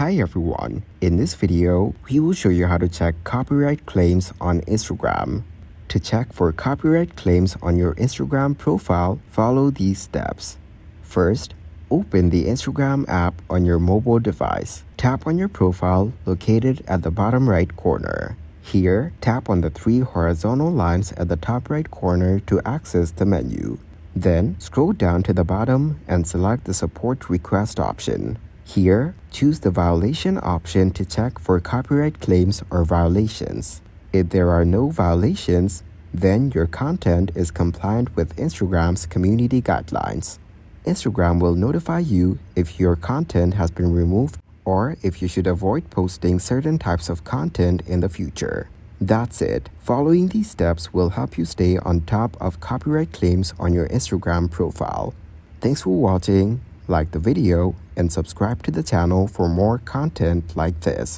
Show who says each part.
Speaker 1: Hi everyone, in this video, we will show you how to check copyright claims on Instagram. To check for copyright claims on your Instagram profile, follow these steps. First, open the Instagram app on your mobile device. Tap on your profile located at the bottom right corner. Here, tap on the three horizontal lines at the top right corner to access the menu. Then, scroll down to the bottom and select the Support Request option. Here, choose the Violation option to check for copyright claims or violations. If there are no violations, then your content is compliant with Instagram's community guidelines. Instagram will notify you if your content has been removed or if you should avoid posting certain types of content in the future. That's it. Following these steps will help you stay on top of copyright claims on your Instagram profile. Thanks for watching. Like the video and subscribe to the channel for more content like this.